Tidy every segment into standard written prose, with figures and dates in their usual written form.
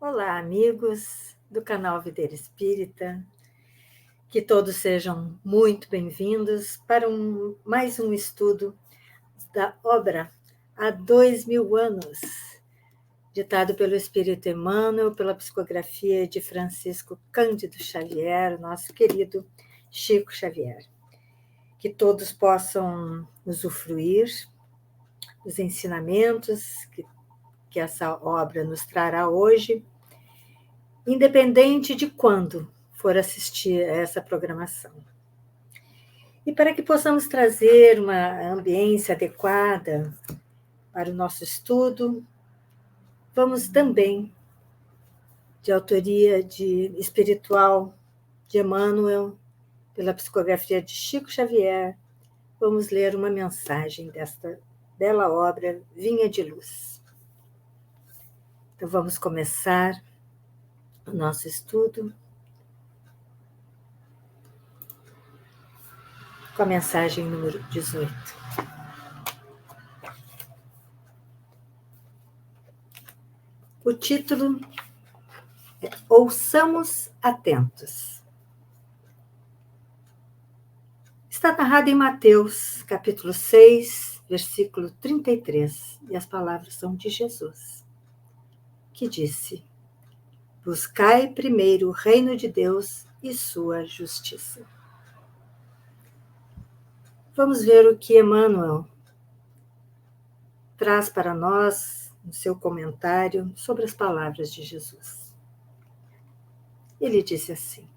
Olá, amigos do canal Videira Espírita, que todos sejam muito bem-vindos para mais um estudo da obra Há 2000 anos, ditado pelo Espírito Emmanuel, pela psicografia de Francisco Cândido Xavier, nosso querido Chico Xavier. Que todos possam usufruir dos ensinamentos que essa obra nos trará hoje, independente de quando for assistir a essa programação. E para que possamos trazer uma ambiência adequada para o nosso estudo, vamos também, de autoria espiritual de Emmanuel, pela psicografia de Chico Xavier, vamos ler uma mensagem desta bela obra, Vinha de Luz. Então vamos começar o nosso estudo com a mensagem número 18. O título é Ouçamos Atentos. Está narrado em Mateus, capítulo 6, versículo 33, e as palavras são de Jesus, que disse: Buscai primeiro o reino de Deus e sua justiça. Vamos ver o que Emmanuel traz para nós no seu comentário sobre as palavras de Jesus. Ele disse assim: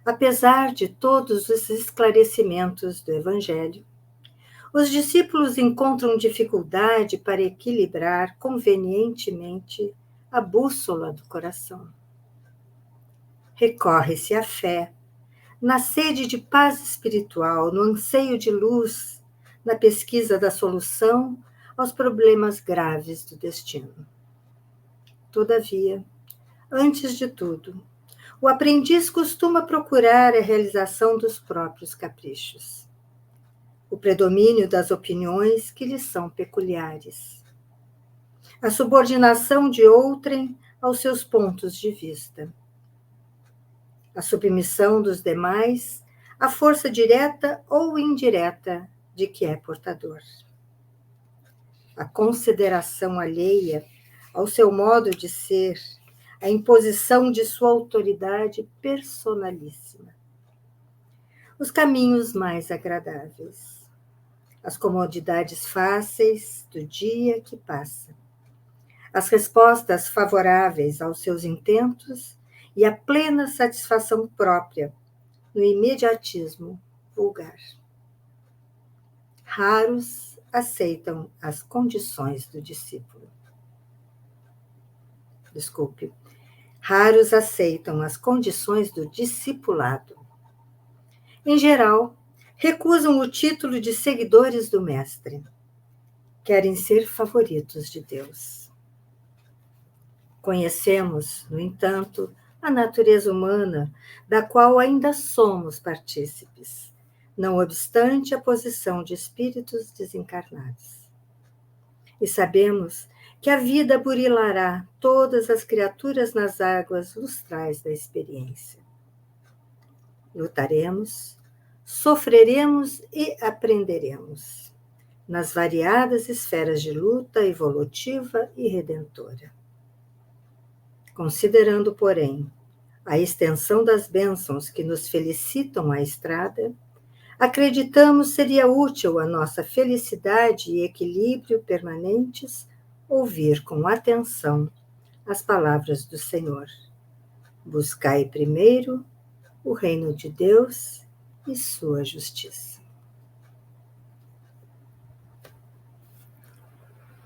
Apesar de todos os esclarecimentos do Evangelho, os discípulos encontram dificuldade para equilibrar convenientemente a bússola do coração. Recorre-se à fé, na sede de paz espiritual, no anseio de luz, na pesquisa da solução aos problemas graves do destino. Todavia, antes de tudo, o aprendiz costuma procurar a realização dos próprios caprichos, o predomínio das opiniões que lhes são peculiares, a subordinação de outrem aos seus pontos de vista, a submissão dos demais à força direta ou indireta de que é portador, a consideração alheia ao seu modo de ser, a imposição de sua autoridade personalíssima, os caminhos mais agradáveis, as comodidades fáceis do dia que passa, as respostas favoráveis aos seus intentos e a plena satisfação própria no imediatismo vulgar. Raros aceitam as condições do discípulo. Raros aceitam as condições do discipulado. Em geral, recusam o título de seguidores do Mestre. Querem ser favoritos de Deus. Conhecemos, no entanto, a natureza humana, da qual ainda somos partícipes, não obstante a posição de espíritos desencarnados. E sabemos que a vida burilará todas as criaturas nas águas lustrais da experiência. Lutaremos, sofreremos e aprenderemos, nas variadas esferas de luta evolutiva e redentora. Considerando, porém, a extensão das bênçãos que nos felicitam a estrada, acreditamos seria útil à nossa felicidade e equilíbrio permanentes ouvir com atenção as palavras do Senhor. Buscai primeiro o reino de Deus e sua justiça.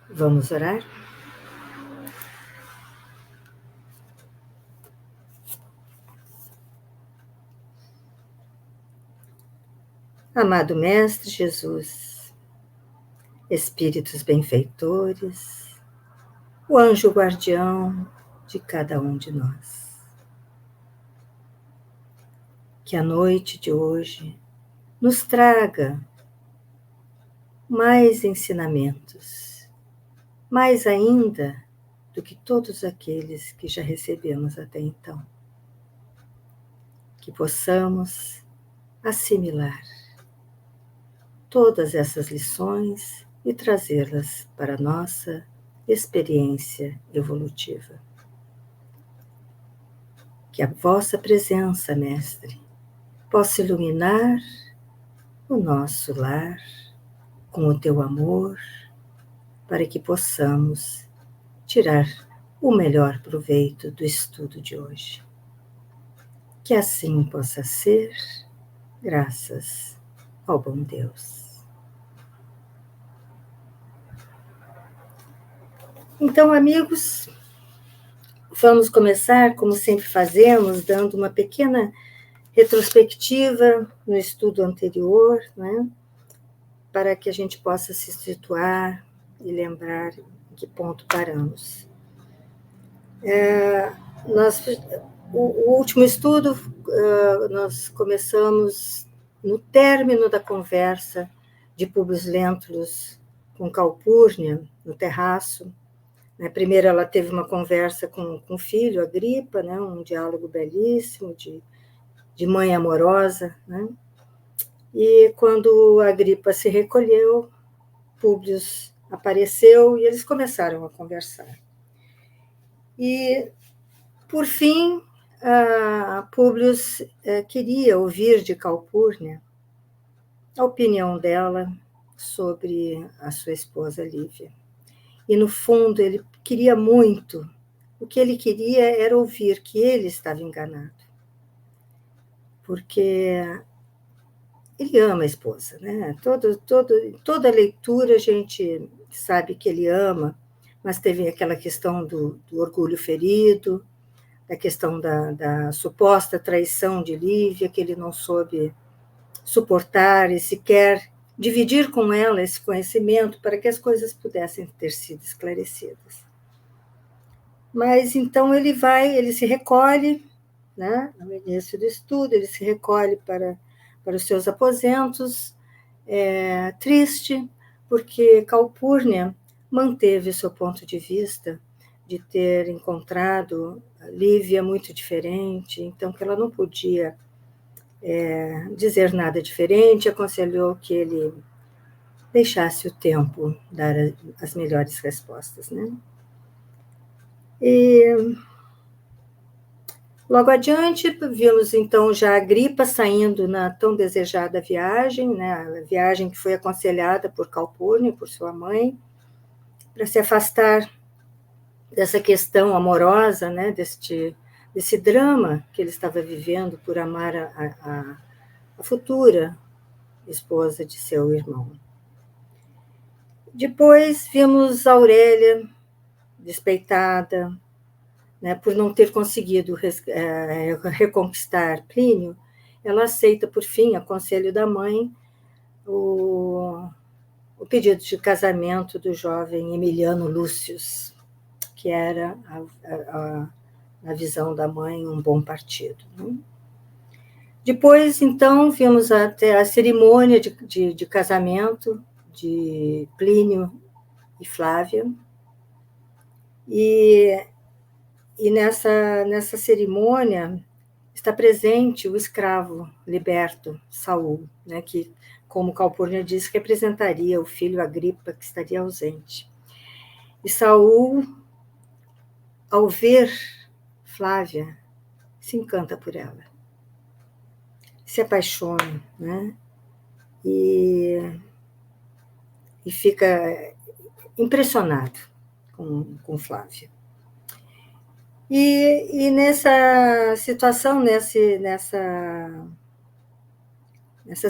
Vamos orar? Amado Mestre Jesus, Espíritos benfeitores, o anjo guardião de cada um de nós, que a noite de hoje nos traga mais ensinamentos, mais ainda do que todos aqueles que já recebemos até então. Que possamos assimilar todas essas lições e trazê-las para a nossa experiência evolutiva. Que a vossa presença, Mestre, possa iluminar o nosso lar com o teu amor, para que possamos tirar o melhor proveito do estudo de hoje. Que assim possa ser, graças ao bom Deus. Então, amigos, vamos começar, como sempre fazemos, dando uma pequena retrospectiva no estudo anterior, né, para que a gente possa se situar e lembrar em que ponto paramos. O último estudo, nós começamos no término da conversa de Públio Lentulus com Calpurnia, no terraço. Primeiro ela teve uma conversa com o filho, Agripa, né, um diálogo belíssimo de mãe amorosa, né? E quando Agripa se recolheu, Públio apareceu e eles começaram a conversar. E, por fim, Públio queria ouvir de Calpurnia a opinião dela sobre a sua esposa Lívia. E, no fundo, ele queria muito. O que ele queria era ouvir que ele estava enganado. Porque ele ama a esposa, né? Toda leitura a gente sabe que ele ama, mas teve aquela questão do orgulho ferido, da questão da suposta traição de Lívia, que ele não soube suportar e sequer dividir com ela esse conhecimento para que as coisas pudessem ter sido esclarecidas. Mas então ele se recolhe, né, no início do estudo, ele se recolhe para os seus aposentos, triste, porque Calpurnia manteve o seu ponto de vista de ter encontrado Lívia muito diferente, então que ela não podia dizer nada diferente, aconselhou que ele deixasse o tempo dar as melhores respostas, né? E logo adiante, vimos então já Agripa saindo na tão desejada viagem, né? A viagem que foi aconselhada por Calpurnia, por sua mãe, para se afastar dessa questão amorosa, né? Desse drama que ele estava vivendo por amar a futura esposa de seu irmão. Depois vimos Aurélia, despeitada, né, por não ter conseguido reconquistar Plínio, ela aceita, por fim, a conselho da mãe, o pedido de casamento do jovem Emiliano Lúcius, que era, na visão da mãe, um bom partido, né? Depois, então, vimos até a cerimônia de casamento de Plínio e Flávia, e nessa cerimônia está presente o escravo liberto, Saul, né, que, como Calpurnia disse, representaria o filho Agripa, que estaria ausente. E Saul, ao ver Flávia, se encanta por ela, se apaixona, né, e fica impressionado com Flávia. E nessa situação, nessa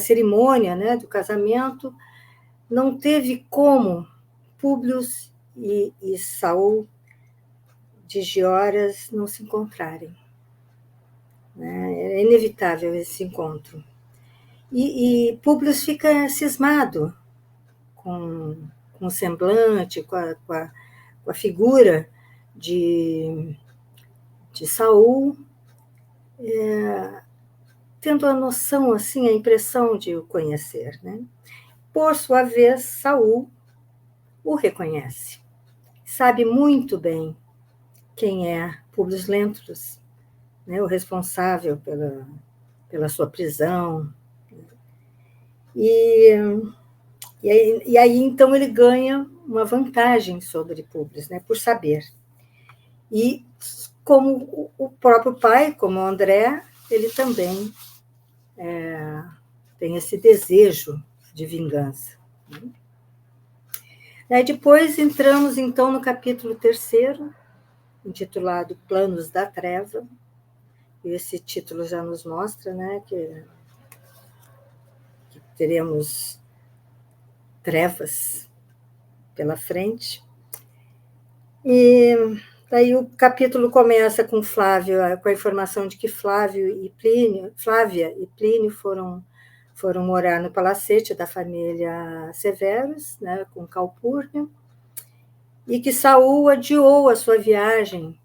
cerimônia, né, do casamento, não teve como Públio e Saul de Gióras não se encontrarem, né? É inevitável esse encontro. E Públio fica cismado com o semblante, com a figura de Saul, tendo a noção, assim, a impressão de o conhecer, né? Por sua vez, Saul o reconhece, sabe muito bem quem é Públio Lentulus, né, o responsável pela sua prisão. E aí, então, ele ganha uma vantagem sobre Públio, né, por saber. E como o próprio pai, como o André, ele também tem esse desejo de vingança. Aí depois entramos, então, no capítulo 3º, intitulado Planos da Treva. E esse título já nos mostra, né, que teremos trevas pela frente. E daí o capítulo começa com Flávio, com a informação de que Flávia e Plínio foram morar no palacete da família Severus, né, com Calpurnia, e que Saul adiou a sua viagem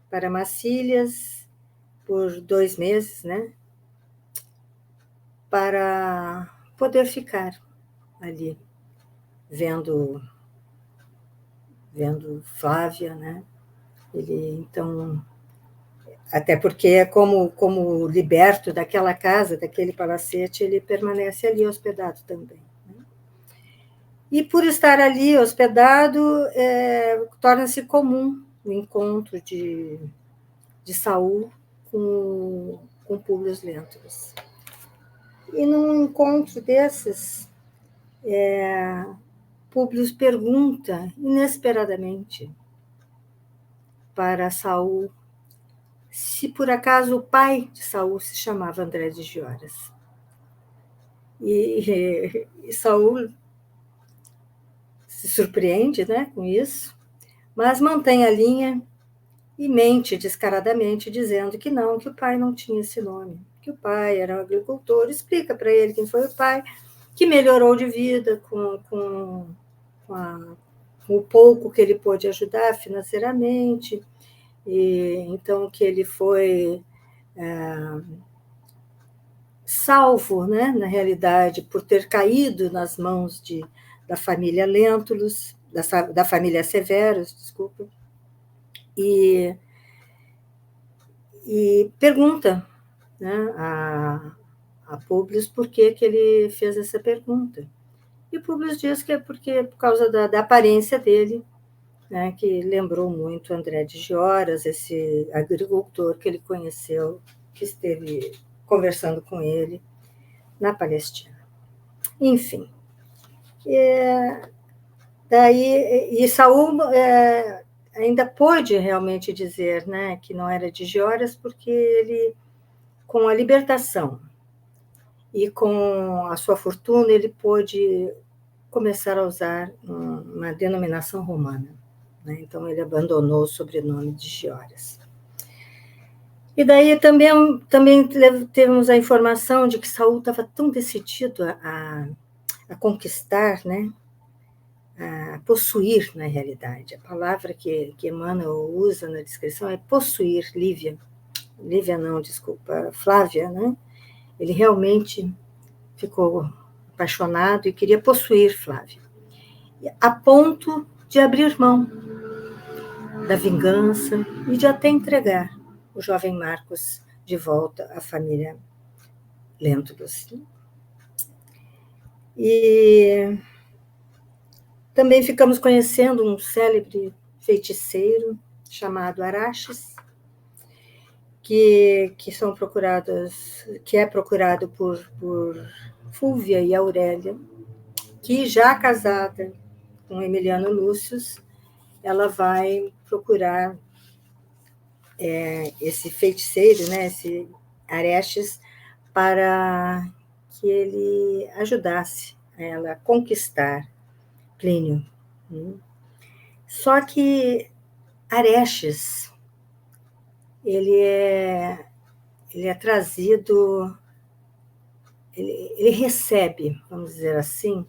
para Massílias por 2 meses, né, para poder ficar ali, vendo Flávia, né? Ele, então, até porque, como liberto daquela casa, daquele palacete, ele permanece ali hospedado também. Né? E por estar ali hospedado, torna-se comum o encontro de Saul com Públio Lentulus. E num encontro desses, Públio pergunta inesperadamente para Saul se por acaso o pai de Saul se chamava André de Gioras. E Saul se surpreende, né, com isso, mas mantém a linha e mente descaradamente, dizendo que não, que o pai não tinha esse nome, que o pai era um agricultor, explica para ele quem foi o pai, que melhorou de vida com o pouco que ele pôde ajudar financeiramente, e então que ele foi salvo, né, na realidade, por ter caído nas mãos da família Lentulus, da família Severus, desculpa, e pergunta, né, a Públio por que ele fez essa pergunta. E Públio diz que é porque por causa da aparência dele, né, que lembrou muito André de Gioras, esse agricultor que ele conheceu, que esteve conversando com ele na Palestina. Enfim. E Saul ainda pôde realmente dizer, né, que não era de Gioras, porque ele, com a libertação e com a sua fortuna, ele pôde começar a usar uma denominação romana. Né? Então, ele abandonou o sobrenome de Gioras. E daí também temos a informação de que Saul estava tão decidido a conquistar, né, a possuir, na realidade. A palavra que Emmanuel usa na descrição é possuir Flávia, né? Ele realmente ficou apaixonado e queria possuir Flávia, a ponto de abrir mão da vingança e de até entregar o jovem Marcos de volta à família Lentulus. E também ficamos conhecendo um célebre feiticeiro chamado Araxes, que é procurado por Fúvia e Aurélia, que já casada com Emiliano Lúcius, ela vai procurar esse feiticeiro, né, esse Araxes, para que ele ajudasse ela a conquistar Plínio. Só que Araxes, ele é trazido, ele recebe, vamos dizer assim,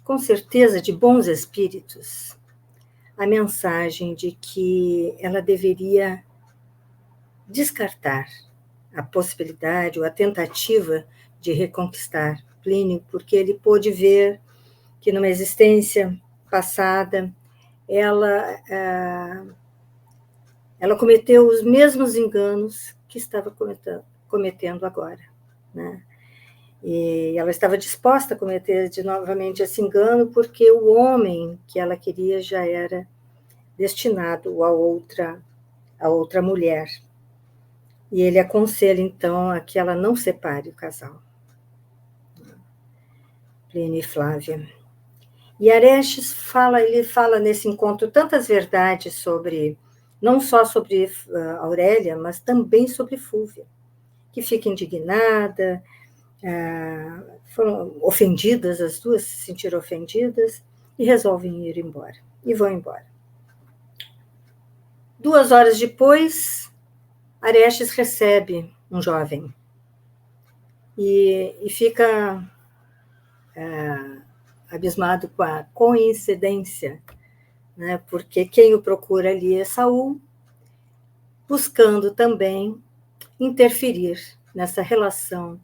com certeza de bons espíritos, a mensagem de que ela deveria descartar a possibilidade ou a tentativa de reconquistar Plínio, porque ele pôde ver que numa existência passada ela ela cometeu os mesmos enganos que estava cometendo agora, né? E ela estava disposta a cometer novamente esse engano porque o homem que ela queria já era destinado a outra mulher. E ele aconselha, então, a que ela não separe o casal, Plínio e Flávia. E Arestes ele fala nesse encontro tantas verdades sobre, não só sobre Aurélia, mas também sobre Fúvia, que fica indignada, foram ofendidas, as duas se sentiram ofendidas e resolvem ir embora. E vão embora. 2 horas depois, Arestes recebe um jovem e fica abismado com a coincidência, né? Porque quem o procura ali é Saul, buscando também interferir nessa relação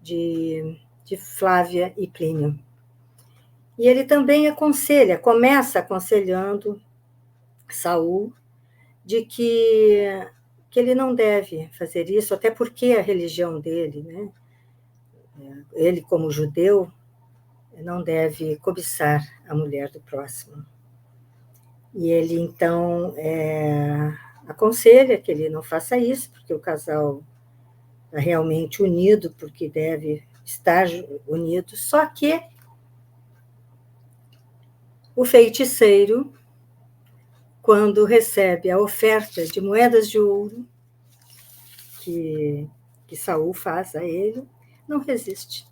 de Flávia e Plínio. E ele também começa aconselhando Saul de que ele não deve fazer isso, até porque a religião dele, né? Ele como judeu, não deve cobiçar a mulher do próximo. E ele, então, aconselha que ele não faça isso, porque o casal está realmente unido, porque deve estar unido, só que o feiticeiro, quando recebe a oferta de moedas de ouro que Saul faz a ele, não resiste.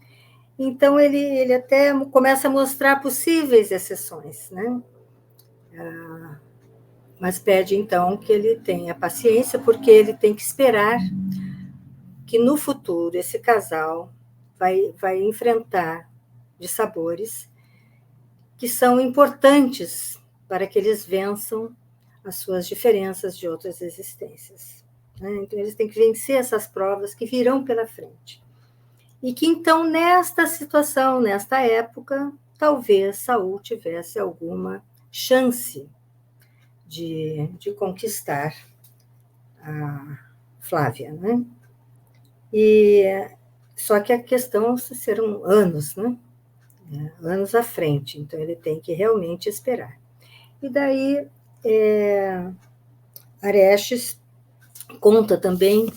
Então, ele até começa a mostrar possíveis exceções, né? Mas pede, então, que ele tenha paciência, porque ele tem que esperar que, no futuro, esse casal vai enfrentar dissabores que são importantes para que eles vençam as suas diferenças de outras existências, né? Então, eles têm que vencer essas provas que virão pela frente. E que, então, nesta situação, nesta época, talvez Saul tivesse alguma chance de conquistar a Flávia, né? Só que a questão serão anos, né? Anos à frente, então ele tem que realmente esperar. E daí, Arestes conta também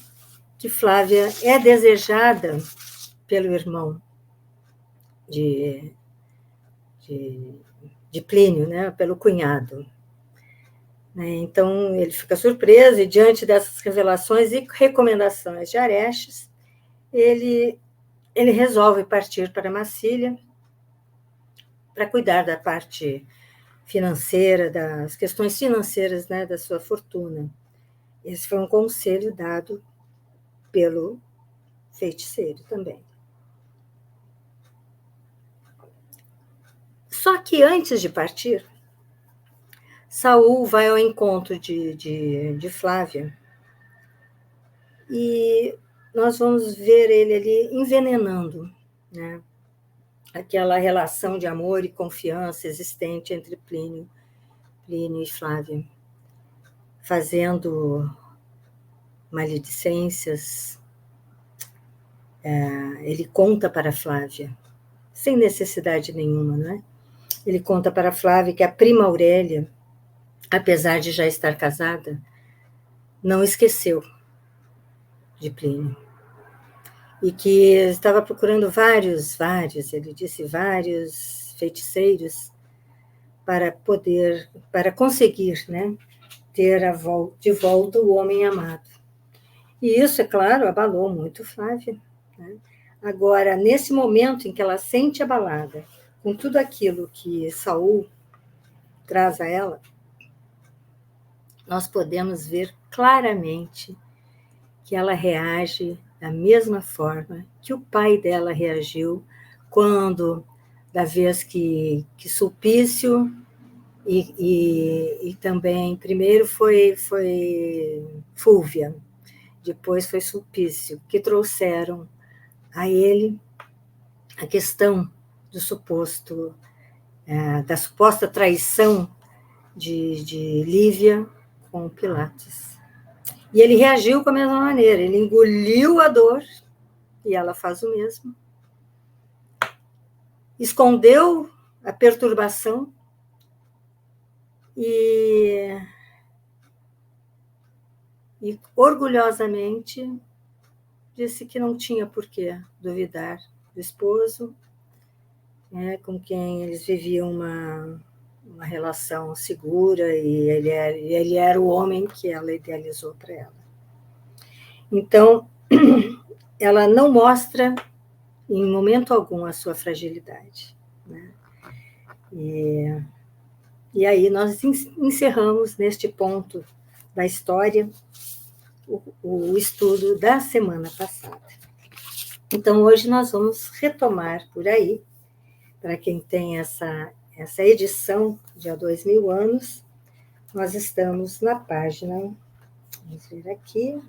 que Flávia é desejada pelo irmão de Plínio, né? Pelo cunhado. Então, ele fica surpreso e, diante dessas revelações e recomendações de Arestes, ele resolve partir para Massília para cuidar da parte financeira, das questões financeiras, né, da sua fortuna. Esse foi um conselho dado pelo feiticeiro também. Só que antes de partir, Saul vai ao encontro de Flávia e nós vamos ver ele ali envenenando, né, aquela relação de amor e confiança existente entre Plínio e Flávia, fazendo maledicências. Ele conta para Flávia, sem necessidade nenhuma, não é? Ele conta para Flávia que a prima Aurélia, apesar de já estar casada, não esqueceu de Plínio. E que estava procurando vários, ele disse vários feiticeiros para conseguir, né, ter de volta o homem amado. E isso, é claro, abalou muito Flávia, né? Agora, nesse momento em que ela sente abalada com tudo aquilo que Saul traz a ela, nós podemos ver claramente que ela reage da mesma forma que o pai dela reagiu quando, da vez que Sulpício e também, primeiro foi Fúvia, depois foi Sulpício, que trouxeram a ele a questão do da suposta traição de Lívia com Pilatos. E ele reagiu com a mesma maneira, ele engoliu a dor, e ela faz o mesmo. Escondeu a perturbação e orgulhosamente disse que não tinha por que duvidar do esposo, com quem eles viviam uma relação segura, e ele era o homem que ela idealizou para ela. Então, ela não mostra em momento algum a sua fragilidade, né? E aí nós encerramos neste ponto da história o estudo da semana passada. Então, hoje nós vamos retomar por aí, para quem tem essa edição de há 2000 anos, nós estamos na página, vamos ver aqui,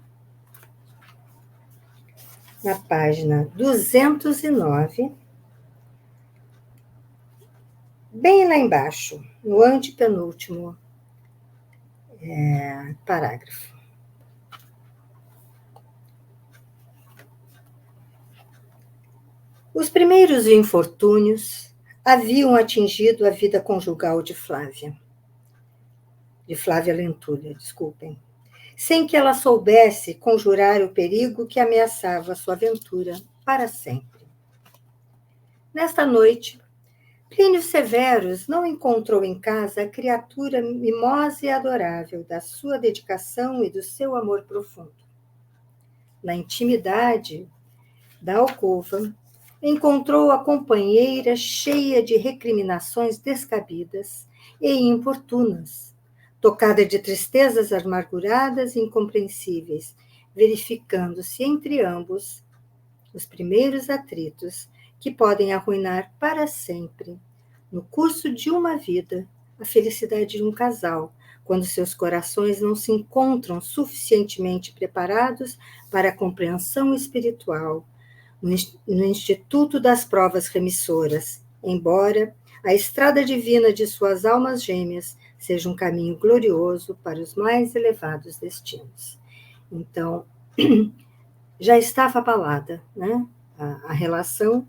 na página 209, bem lá embaixo, no antepenúltimo parágrafo. Os primeiros infortúnios haviam atingido a vida conjugal de Flávia Lentulha, desculpem, sem que ela soubesse conjurar o perigo que ameaçava sua aventura para sempre. Nesta noite, Plínio Severus não encontrou em casa a criatura mimosa e adorável da sua dedicação e do seu amor profundo. Na intimidade da alcova, encontrou a companheira cheia de recriminações descabidas e importunas, tocada de tristezas amarguradas e incompreensíveis, verificando-se entre ambos os primeiros atritos que podem arruinar para sempre, no curso de uma vida, a felicidade de um casal, quando seus corações não se encontram suficientemente preparados para a compreensão espiritual, no Instituto das Provas Remissoras, embora a estrada divina de suas almas gêmeas seja um caminho glorioso para os mais elevados destinos. Então, já estava abalada, né, a relação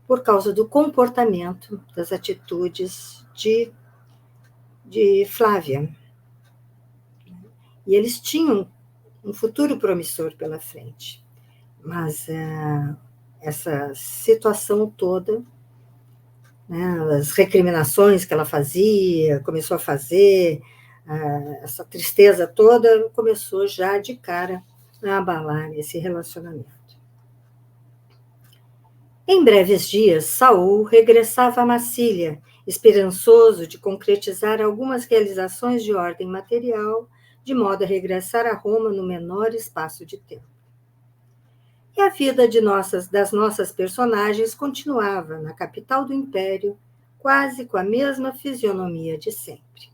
por causa do comportamento, das atitudes de Flávia. E eles tinham um futuro promissor pela frente. Mas essa situação toda, né, as recriminações que ela fazia, começou a fazer, essa tristeza toda começou já de cara a abalar esse relacionamento. Em breves dias, Saul regressava a Massília, esperançoso de concretizar algumas realizações de ordem material, de modo a regressar a Roma no menor espaço de tempo. E a vida das nossas personagens continuava na capital do Império, quase com a mesma fisionomia de sempre.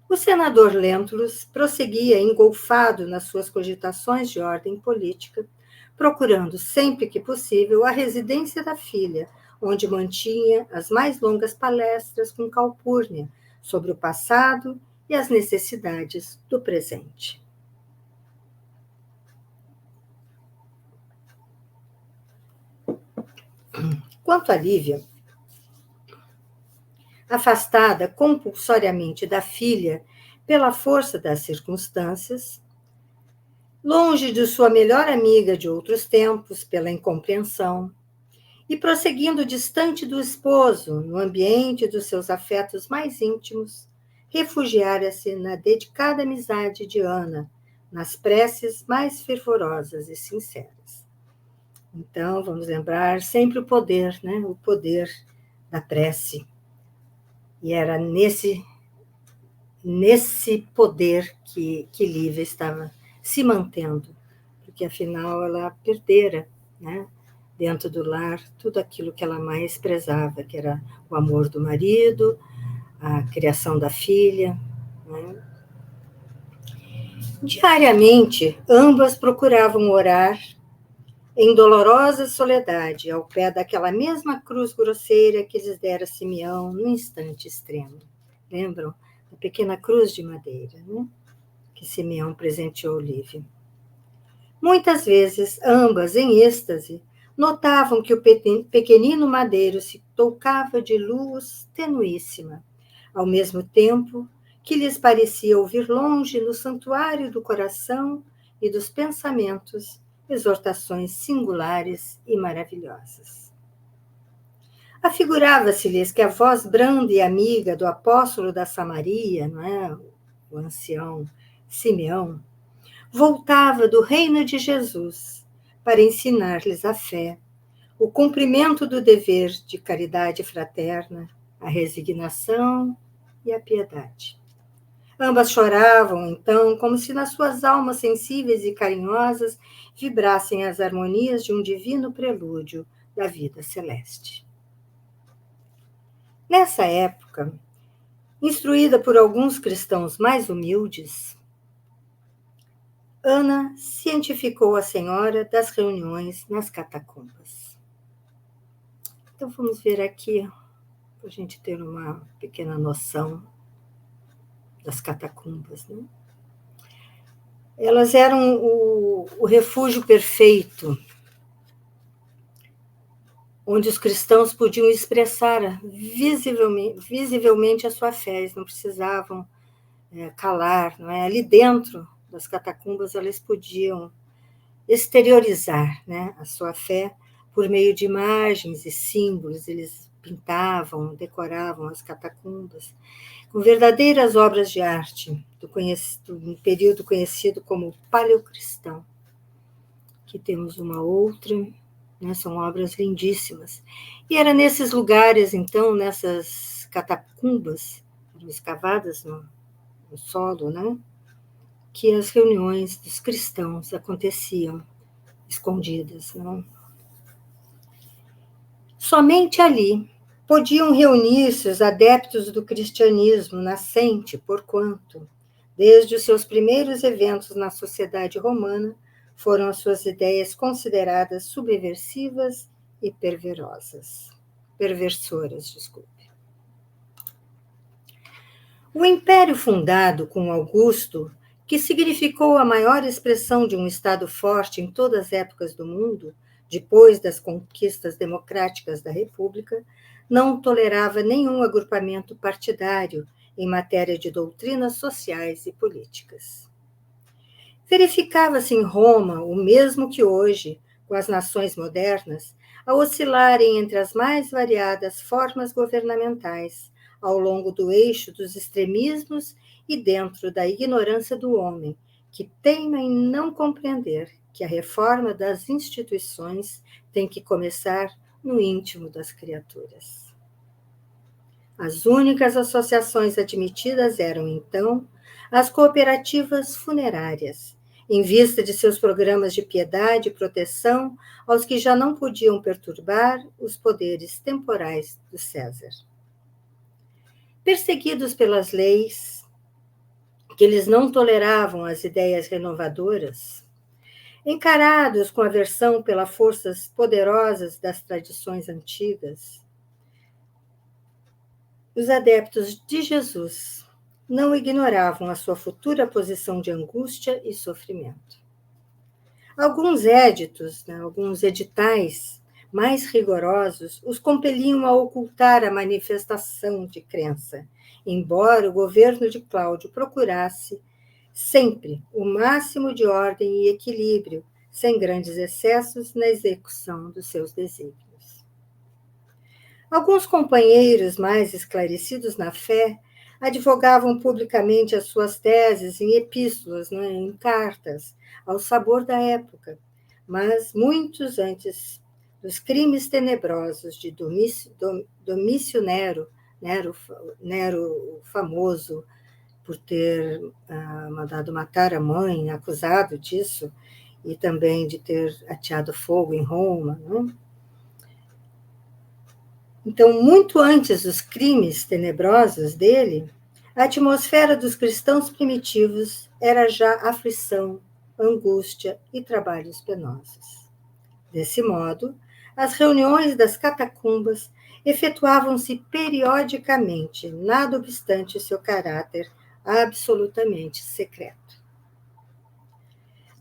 O senador Lentulus prosseguia engolfado nas suas cogitações de ordem política, procurando sempre que possível a residência da filha, onde mantinha as mais longas palestras com Calpurnia sobre o passado e as necessidades do presente. Quanto a Lívia, afastada compulsoriamente da filha pela força das circunstâncias, longe de sua melhor amiga de outros tempos pela incompreensão, e prosseguindo distante do esposo, no ambiente dos seus afetos mais íntimos, refugiara-se na dedicada amizade de Ana, nas preces mais fervorosas e sinceras. Então, vamos lembrar sempre o poder, né? O poder da prece. E era nesse poder que Lívia estava se mantendo, porque afinal ela perdera, né, dentro do lar, tudo aquilo que ela mais prezava, que era o amor do marido, a criação da filha, né? Diariamente, ambas procuravam orar em dolorosa soledade, ao pé daquela mesma cruz grosseira que lhes dera Simeão no instante extremo. Lembram? A pequena cruz de madeira, né? que Simeão presenteou Lívia. Muitas vezes, ambas, em êxtase, notavam que o pequenino madeiro se tocava de luz tenuíssima, ao mesmo tempo que lhes parecia ouvir longe no santuário do coração e dos pensamentos exortações singulares e maravilhosas. Afigurava-se-lhes que a voz branda e amiga do apóstolo da Samaria, não é? O ancião Simeão, voltava do reino de Jesus para ensinar-lhes a fé, o cumprimento do dever de caridade fraterna, a resignação e a piedade. Ambas choravam, então, como se nas suas almas sensíveis e carinhosas vibrassem as harmonias de um divino prelúdio da vida celeste. Nessa época, instruída por alguns cristãos mais humildes, Ana cientificou a senhora das reuniões nas catacumbas. Então vamos ver aqui, para a gente ter uma pequena noção das catacumbas, né? Elas eram o refúgio perfeito, onde os cristãos podiam expressar visivelmente a sua fé, eles não precisavam calar, não é? Ali dentro das catacumbas eles podiam exteriorizar, né, a sua fé por meio de imagens e símbolos. Eles pintavam, decoravam as catacumbas com verdadeiras obras de arte do período conhecido como paleocristão. Aqui temos uma outra, né, são obras lindíssimas. E era nesses lugares, então, nessas catacumbas escavadas no solo, né, que as reuniões dos cristãos aconteciam escondidas, não? Somente ali podiam reunir-se os adeptos do cristianismo nascente, porquanto, desde os seus primeiros eventos na sociedade romana, foram as suas ideias consideradas subversivas e perversoras, desculpe. O império fundado com Augusto, que significou a maior expressão de um Estado forte em todas as épocas do mundo, depois das conquistas democráticas da República, não tolerava nenhum agrupamento partidário em matéria de doutrinas sociais e políticas. Verificava-se em Roma o mesmo que hoje, com as nações modernas, a oscilarem entre as mais variadas formas governamentais, ao longo do eixo dos extremismos e dentro da ignorância do homem, que teima em não compreender que a reforma das instituições tem que começar no íntimo das criaturas. As únicas associações admitidas eram, então, as cooperativas funerárias, em vista de seus programas de piedade e proteção aos que já não podiam perturbar os poderes temporais do César. Perseguidos pelas leis, que eles não toleravam as ideias renovadoras, encarados com aversão pelas forças poderosas das tradições antigas, os adeptos de Jesus não ignoravam a sua futura posição de angústia e sofrimento. Alguns éditos, alguns editais mais rigorosos, os compeliam a ocultar a manifestação de crença, embora o governo de Cláudio procurasse sempre o máximo de ordem e equilíbrio, sem grandes excessos na execução dos seus desígnios. Alguns companheiros mais esclarecidos na fé advogavam publicamente as suas teses em epístolas, em cartas, ao sabor da época, mas muitos antes dos crimes tenebrosos de Domício Nero, Nero famoso por ter mandado matar a mãe, acusado disso, e também de ter ateado fogo em Roma, né? Então, muito antes dos crimes tenebrosos dele, a atmosfera dos cristãos primitivos era já aflição, angústia e trabalhos penosos. Desse modo, as reuniões das catacumbas efetuavam-se periodicamente, nada obstante seu caráter absolutamente secreto.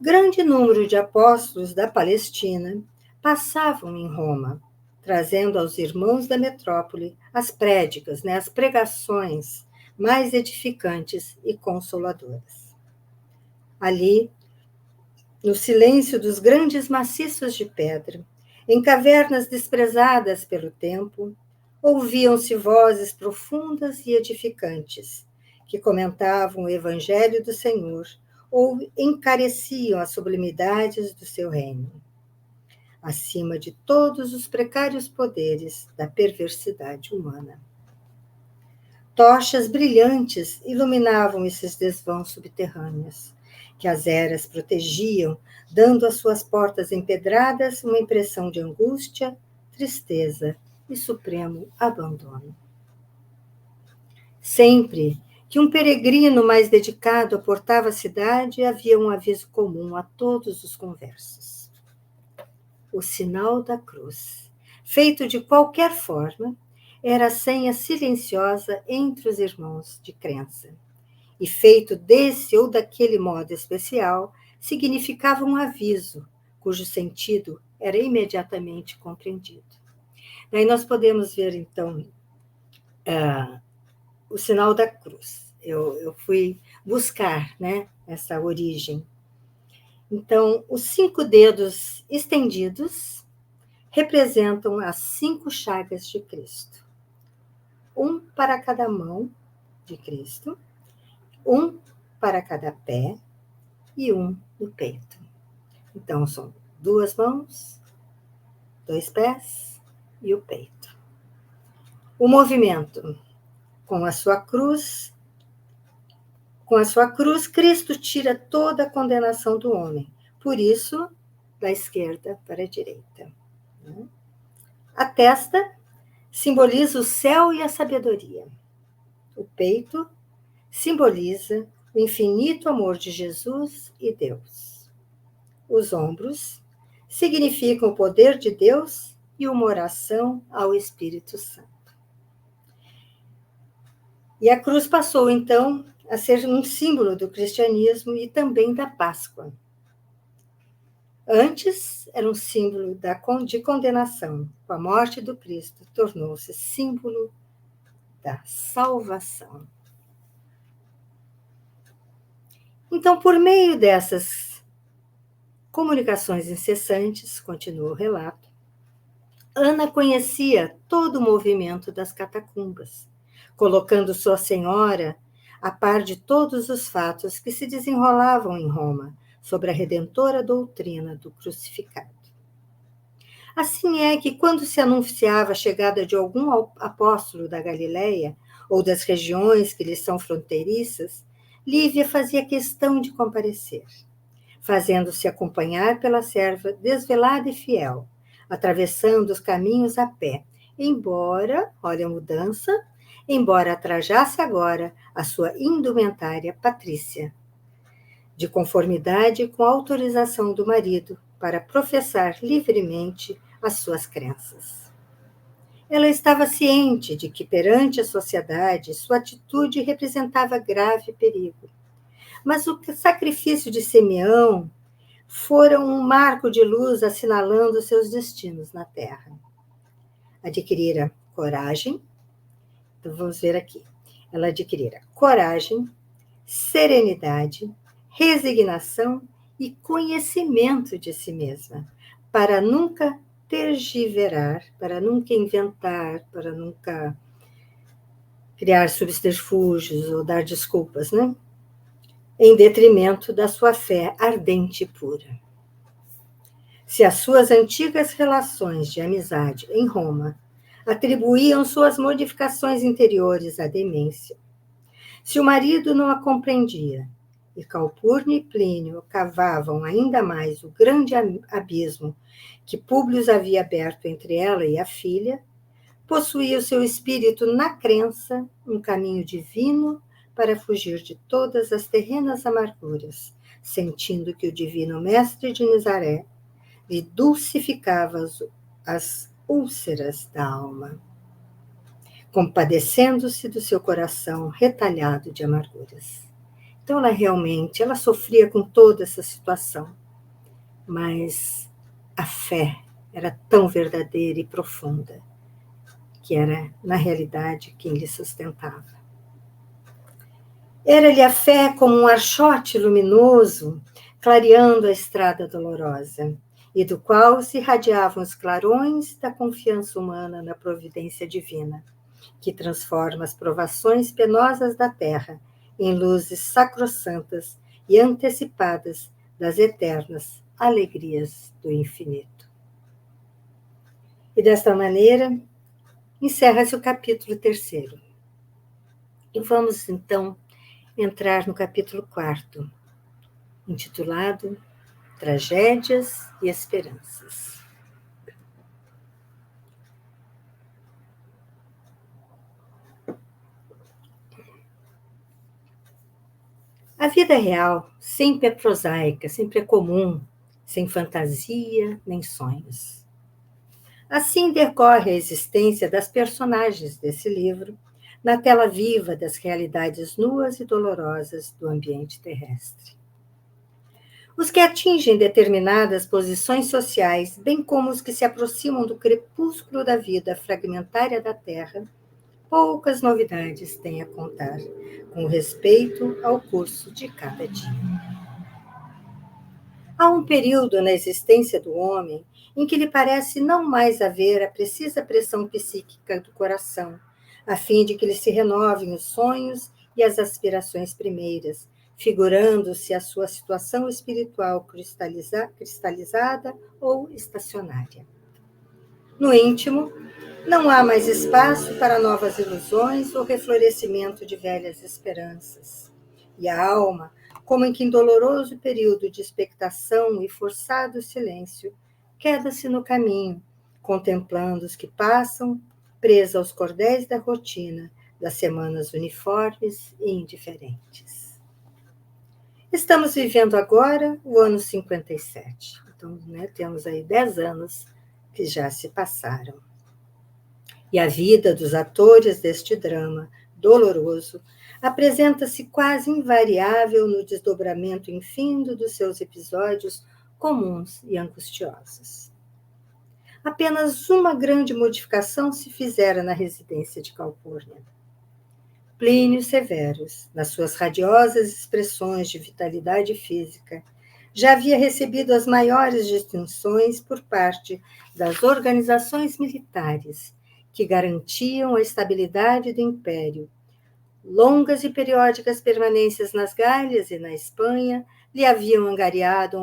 Grande número de apóstolos da Palestina passavam em Roma, trazendo aos irmãos da metrópole as prédicas, as pregações mais edificantes e consoladoras. Ali, no silêncio dos grandes maciços de pedra, em cavernas desprezadas pelo tempo, ouviam-se vozes profundas e edificantes, que comentavam o Evangelho do Senhor ou encareciam as sublimidades do seu reino, acima de todos os precários poderes da perversidade humana. Tochas brilhantes iluminavam esses desvãos subterrâneos, que as eras protegiam, dando às suas portas empedradas uma impressão de angústia, tristeza e supremo abandono. Sempre que um peregrino mais dedicado aportava a cidade, havia um aviso comum a todos os conversos. O sinal da cruz, feito de qualquer forma, era a senha silenciosa entre os irmãos de crença. E feito desse ou daquele modo especial, significava um aviso, cujo sentido era imediatamente compreendido. Daí nós podemos ver, então, o sinal da cruz. Eu fui buscar, essa origem. Então, os 5 dedos estendidos representam as 5 chagas de Cristo. Um para cada mão de Cristo, um para cada pé e um no peito. Então, são 2 mãos, 2 pés e o peito. O movimento. Com a sua cruz, Cristo tira toda a condenação do homem. Por isso, da esquerda para a direita. A testa simboliza o céu e a sabedoria. O peito simboliza o infinito amor de Jesus e Deus. Os ombros significam o poder de Deus e uma oração ao Espírito Santo. E a cruz passou, então, a ser um símbolo do cristianismo e também da Páscoa. Antes, era um símbolo de condenação. Com a morte do Cristo, tornou-se símbolo da salvação. Então, por meio dessas comunicações incessantes, continua o relato, Ana conhecia todo o movimento das catacumbas, colocando sua senhora a par de todos os fatos que se desenrolavam em Roma sobre a redentora doutrina do crucificado. Assim é que, quando se anunciava a chegada de algum apóstolo da Galileia ou das regiões que lhes são fronteiriças, Lívia fazia questão de comparecer, fazendo-se acompanhar pela serva desvelada e fiel, atravessando os caminhos a pé, embora, olha a mudança, embora trajasse agora a sua indumentária patrícia, de conformidade com a autorização do marido para professar livremente as suas crenças. Ela estava ciente de que, perante a sociedade, sua atitude representava grave perigo. Mas o sacrifício de Simeão fora um marco de luz assinalando seus destinos na terra. Adquirira coragem, então vamos ver aqui, ela adquirira coragem, serenidade, resignação e conhecimento de si mesma, para nunca tergiverar, para nunca inventar, para nunca criar subterfúgios ou dar desculpas, em detrimento da sua fé ardente e pura. Se as suas antigas relações de amizade em Roma atribuíam suas modificações interiores à demência, se o marido não a compreendia, e Calpurno e Plínio cavavam ainda mais o grande abismo que Públio havia aberto entre ela e a filha, possuía o seu espírito na crença um caminho divino para fugir de todas as terrenas amarguras, sentindo que o divino mestre de Nazaré lhe dulcificava as úlceras da alma, compadecendo-se do seu coração retalhado de amarguras. Então, ela sofria com toda essa situação, mas a fé era tão verdadeira e profunda, que era, na realidade, quem lhe sustentava. Era-lhe a fé como um archote luminoso, clareando a estrada dolorosa, e do qual se irradiavam os clarões da confiança humana na providência divina, que transforma as provações penosas da terra em luzes sacrossantas e antecipadas das eternas alegrias do infinito. E desta maneira, encerra-se o capítulo 3º. E vamos, então, entrar no capítulo 4º, intitulado Tragédias e Esperanças. A vida real sempre é prosaica, sempre é comum, sem fantasia nem sonhos. Assim decorre a existência das personagens desse livro, na tela viva das realidades nuas e dolorosas do ambiente terrestre. Os que atingem determinadas posições sociais, bem como os que se aproximam do crepúsculo da vida fragmentária da Terra, poucas novidades têm a contar com respeito ao curso de cada dia. Há um período na existência do homem em que lhe parece não mais haver a precisa pressão psíquica do coração, a fim de que lhe se renovem os sonhos e as aspirações primeiras, figurando-se a sua situação espiritual cristalizada ou estacionária. No íntimo, não há mais espaço para novas ilusões ou reflorescimento de velhas esperanças. E a alma, como em que em doloroso período de expectação e forçado silêncio, queda-se no caminho, contemplando os que passam, presa aos cordéis da rotina, das semanas uniformes e indiferentes. Estamos vivendo agora o ano 57. Então, temos aí 10 anos que já se passaram. E a vida dos atores deste drama doloroso apresenta-se quase invariável no desdobramento infindo dos seus episódios comuns e angustiosos. Apenas uma grande modificação se fizera na residência de Calpurnia. Plínio Severus, nas suas radiosas expressões de vitalidade física, já havia recebido as maiores distinções por parte das organizações militares, que garantiam a estabilidade do império. Longas e periódicas permanências nas Gálias e na Espanha lhe haviam angariado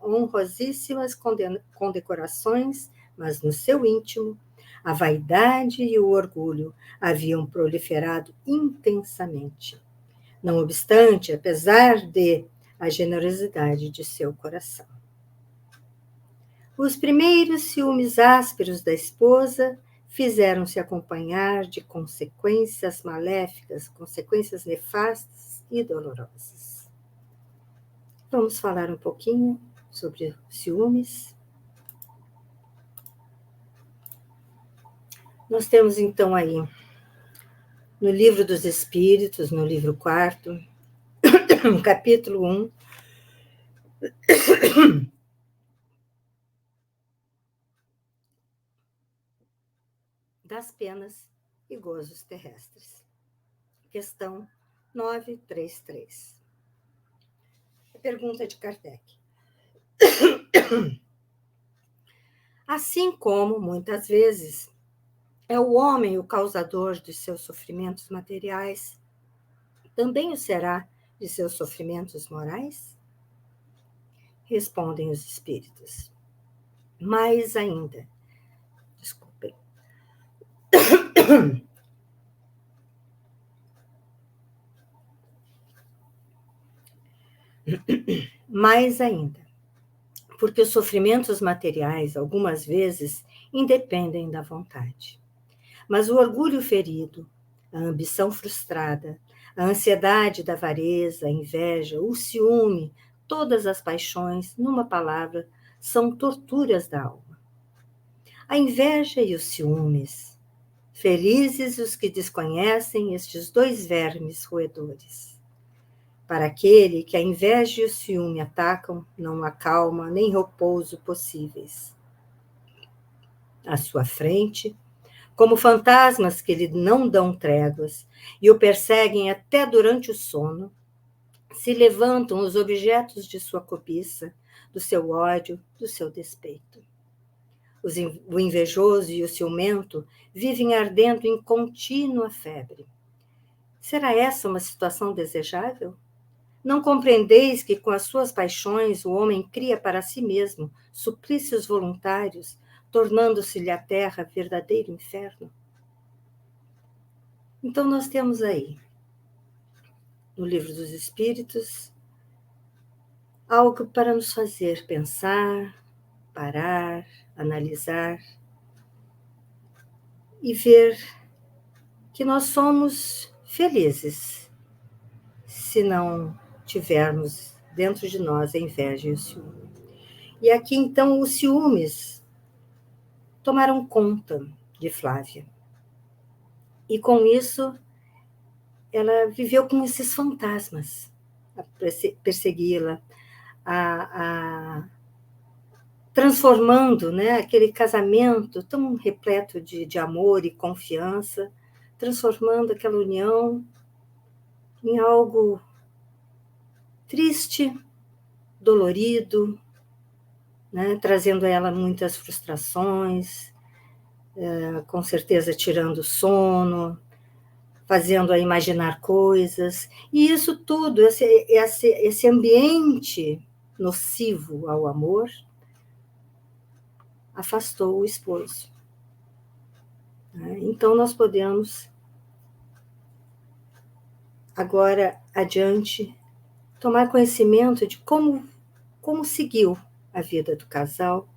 honrosíssimas condecorações, mas no seu íntimo, a vaidade e o orgulho haviam proliferado intensamente. Não obstante, apesar de a generosidade de seu coração. Os primeiros ciúmes ásperos da esposa fizeram-se acompanhar de consequências maléficas, consequências nefastas e dolorosas. Vamos falar um pouquinho sobre ciúmes. Nós temos então aí, no Livro dos Espíritos, no livro 4º, capítulo 1, das penas e gozos terrestres. Questão 933. A pergunta de Kardec. Assim como, muitas vezes, é o homem o causador dos seus sofrimentos materiais, também o será de seus sofrimentos morais? Respondem os espíritos. Mais ainda, desculpem. Mais ainda, porque os sofrimentos materiais, algumas vezes, independem da vontade. Mas o orgulho ferido, a ambição frustrada, a ansiedade da avareza, a inveja, o ciúme, todas as paixões, numa palavra, são torturas da alma. A inveja e os ciúmes, felizes os que desconhecem estes dois vermes roedores. Para aquele que a inveja e o ciúme atacam, não há calma nem repouso possíveis. À sua frente, como fantasmas que lhe não dão tréguas e o perseguem até durante o sono, se levantam os objetos de sua cobiça, do seu ódio, do seu despeito. O invejoso e o ciumento vivem ardendo em contínua febre. Será essa uma situação desejável? Não compreendeis que com as suas paixões o homem cria para si mesmo suplícios voluntários, tornando-se-lhe a terra verdadeiro inferno? Então nós temos aí, no Livro dos Espíritos, algo para nos fazer pensar, parar, analisar e ver que nós somos felizes se não tivermos dentro de nós a inveja e o ciúme. E aqui, então, os ciúmes tomaram conta de Flávia. E com isso, ela viveu com esses fantasmas a persegui-la, a transformando, né, aquele casamento tão repleto de amor e confiança, transformando aquela união em algo triste, dolorido, né, trazendo a ela muitas frustrações, com certeza tirando o sono, fazendo-a imaginar coisas, e isso tudo, esse ambiente nocivo ao amor, afastou o esposo. Então, nós podemos, agora adiante, tomar conhecimento de como seguiu a vida do casal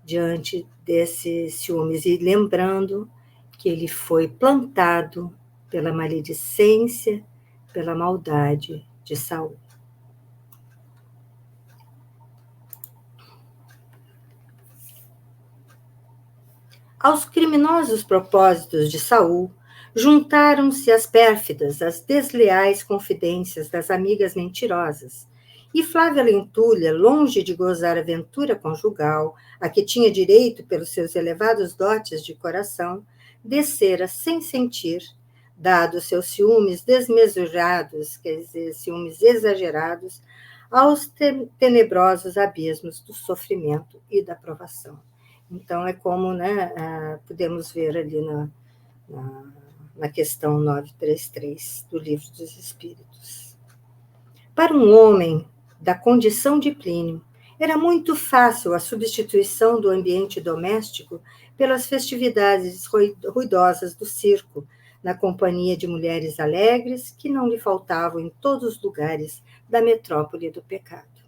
diante desses ciúmes, e lembrando que ele foi plantado pela maledicência, pela maldade de Saul. Aos criminosos propósitos de Saul, juntaram-se as pérfidas, as desleais confidências das amigas mentirosas, e Flávia Lentulha, longe de gozar a ventura conjugal, a que tinha direito pelos seus elevados dotes de coração, descera sem sentir, dado seus ciúmes desmesurados, quer dizer, ciúmes exagerados, aos tenebrosos abismos do sofrimento e da provação. Então, é como, né, podemos ver ali na questão 933 do Livro dos Espíritos. Para um homem da condição de Plínio, era muito fácil a substituição do ambiente doméstico pelas festividades ruidosas do circo, na companhia de mulheres alegres que não lhe faltavam em todos os lugares da metrópole do pecado.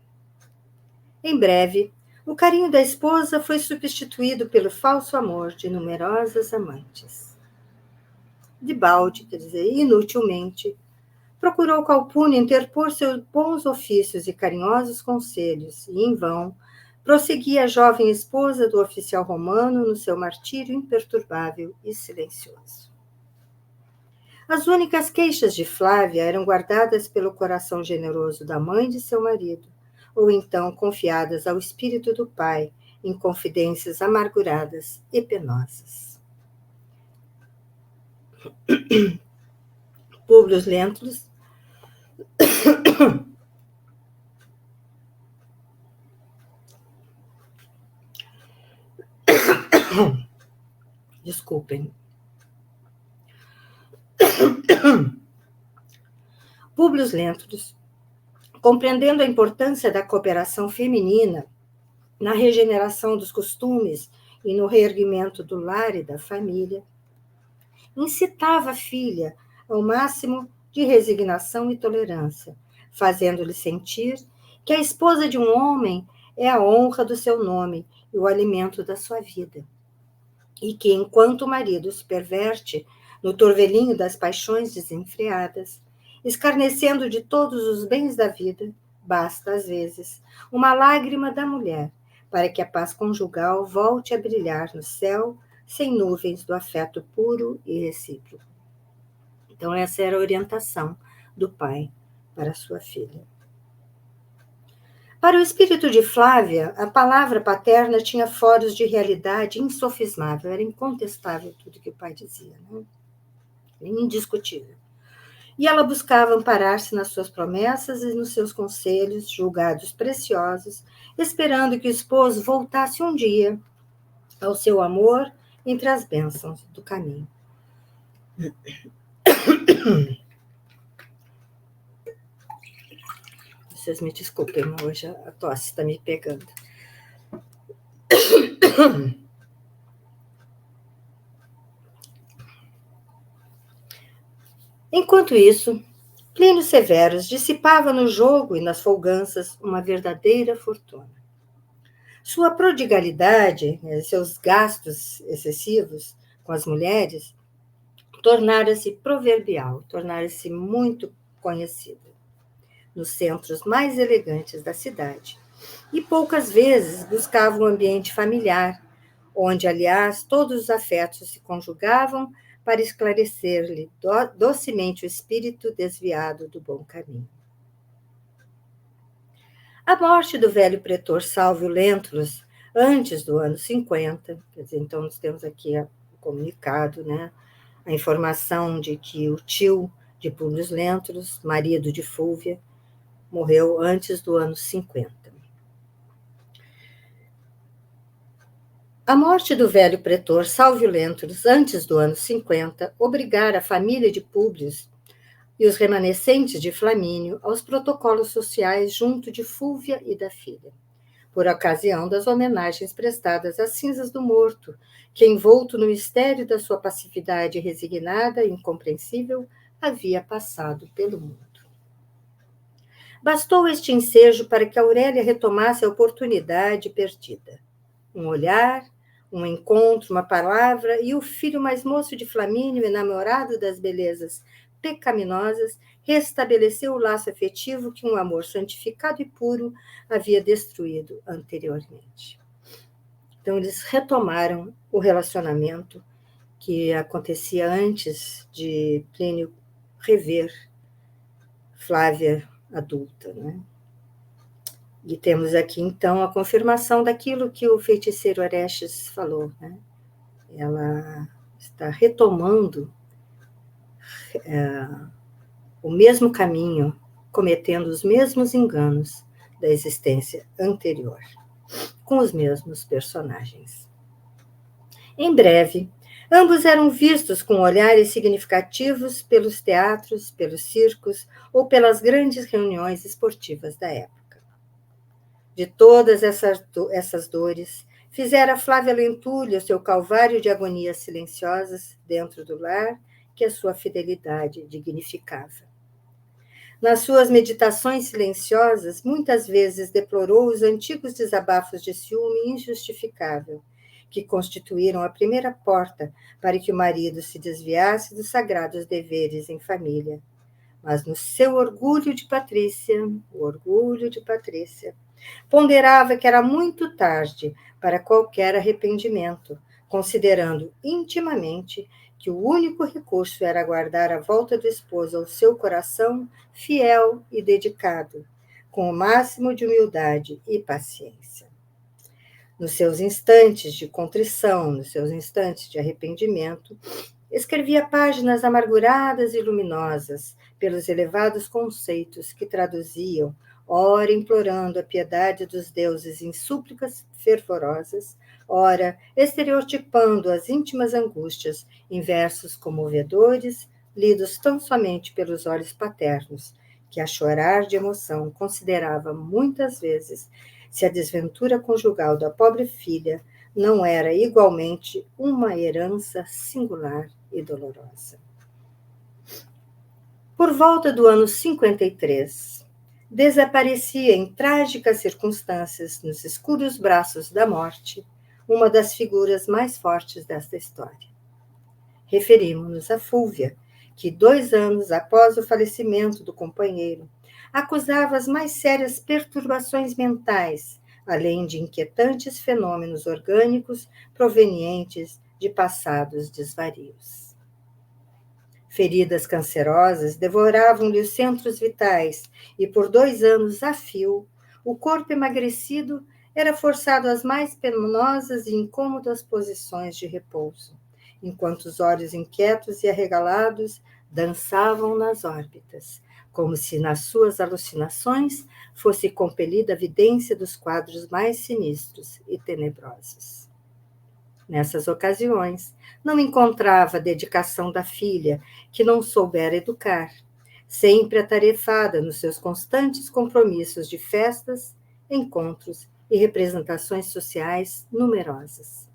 Em breve, o carinho da esposa foi substituído pelo falso amor de numerosas amantes. Debalde, quer dizer, inutilmente, procurou Calpurnia interpor seus bons ofícios e carinhosos conselhos, e, em vão, prosseguia a jovem esposa do oficial romano no seu martírio imperturbável e silencioso. As únicas queixas de Flávia eram guardadas pelo coração generoso da mãe de seu marido, ou então confiadas ao espírito do pai, em confidências amarguradas e penosas. Públio Lentulus desculpem. Públio Lentulus, compreendendo a importância da cooperação feminina na regeneração dos costumes e no reerguimento do lar e da família, incitava a filha ao máximo de resignação e tolerância, fazendo-lhe sentir que a esposa de um homem é a honra do seu nome e o alimento da sua vida, e que, enquanto o marido se perverte no torvelinho das paixões desenfreadas, escarnecendo de todos os bens da vida, basta, às vezes, uma lágrima da mulher para que a paz conjugal volte a brilhar no céu sem nuvens do afeto puro e recíproco. Então, essa era a orientação do pai para sua filha. Para o espírito de Flávia, a palavra paterna tinha foros de realidade insofismável, era incontestável tudo que o pai dizia, né? Indiscutível. E ela buscava amparar-se nas suas promessas e nos seus conselhos, julgados preciosos, esperando que o esposo voltasse um dia ao seu amor entre as bênçãos do caminho. Vocês me desculpem, mas hoje a tosse está me pegando. Enquanto isso, Plínio Severus dissipava no jogo e nas folganças uma verdadeira fortuna. Sua prodigalidade, seus gastos excessivos com as mulheres, tornara-se proverbial, tornara-se muito conhecida nos centros mais elegantes da cidade. E poucas vezes buscava um ambiente familiar, onde, aliás, todos os afetos se conjugavam para esclarecer-lhe docemente o espírito desviado do bom caminho. A morte do velho pretor Salvio Lentulus, antes do ano 50, quer dizer, então nós temos aqui o comunicado, né, a informação de que o tio de Públio Lentulus, marido de Fúlvia, morreu antes do ano 50. A morte do velho pretor Salvio Lentulus, antes do ano 50, obrigara a família de Públio e os remanescentes de Flamínio aos protocolos sociais junto de Fúlvia e da filha, por ocasião das homenagens prestadas às cinzas do morto, que, envolto no mistério da sua passividade resignada e incompreensível, havia passado pelo mundo. Bastou este ensejo para que Aurélia retomasse a oportunidade perdida. Um olhar, um encontro, uma palavra, e o filho mais moço de Flamínio, enamorado das belezas pecaminosas, restabeleceu o laço afetivo que um amor santificado e puro havia destruído anteriormente. Então, eles retomaram o relacionamento que acontecia antes de Plínio rever Flávia adulta, né? E temos aqui, então, a confirmação daquilo que o feiticeiro Orestes falou, né? Ela está retomando o mesmo caminho, cometendo os mesmos enganos da existência anterior, com os mesmos personagens. Em breve, ambos eram vistos com olhares significativos pelos teatros, pelos circos ou pelas grandes reuniões esportivas da época. De todas essas dores, fizera Flávia Lentulha o seu calvário de agonias silenciosas dentro do lar que a sua fidelidade dignificava. Nas suas meditações silenciosas, muitas vezes deplorou os antigos desabafos de ciúme injustificável, que constituíram a primeira porta para que o marido se desviasse dos sagrados deveres em família. Mas no seu orgulho de Patrícia, ponderava que era muito tarde para qualquer arrependimento, considerando intimamente que o único recurso era aguardar a volta do esposo ao seu coração fiel e dedicado, com o máximo de humildade e paciência. Nos seus instantes de contrição, nos seus instantes de arrependimento, escrevia páginas amarguradas e luminosas pelos elevados conceitos que traduziam, ora implorando a piedade dos deuses em súplicas fervorosas, ora estereotipando as íntimas angústias em versos comovedores, lidos tão somente pelos olhos paternos, que a chorar de emoção considerava muitas vezes se a desventura conjugal da pobre filha não era igualmente uma herança singular e dolorosa. Por volta do ano 53, desaparecia em trágicas circunstâncias nos escuros braços da morte uma das figuras mais fortes desta história. Referimos-nos a Fúlvia, que 2 anos após o falecimento do companheiro, acusava as mais sérias perturbações mentais, além de inquietantes fenômenos orgânicos provenientes de passados desvarios. Feridas cancerosas devoravam-lhe os centros vitais e, por 2 anos a fio, o corpo emagrecido era forçado às mais penosas e incômodas posições de repouso, enquanto os olhos inquietos e arregalados dançavam nas órbitas, como se nas suas alucinações fosse compelida a vidência dos quadros mais sinistros e tenebrosos. Nessas ocasiões, não encontrava a dedicação da filha, que não soubera educar, sempre atarefada nos seus constantes compromissos de festas, encontros e representações sociais numerosas.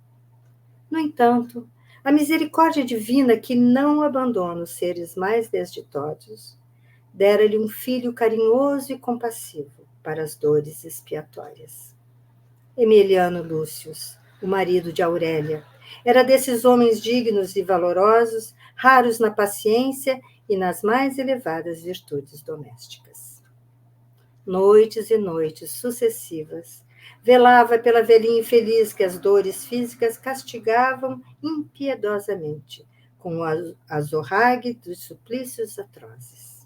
No entanto, a misericórdia divina, que não abandona os seres mais desditosos, dera-lhe um filho carinhoso e compassivo para as dores expiatórias. Emiliano Lúcius, o marido de Aurélia, era desses homens dignos e valorosos, raros na paciência e nas mais elevadas virtudes domésticas. Noites e noites sucessivas, velava pela velhinha infeliz que as dores físicas castigavam impiedosamente, com o azorrague dos suplícios atrozes.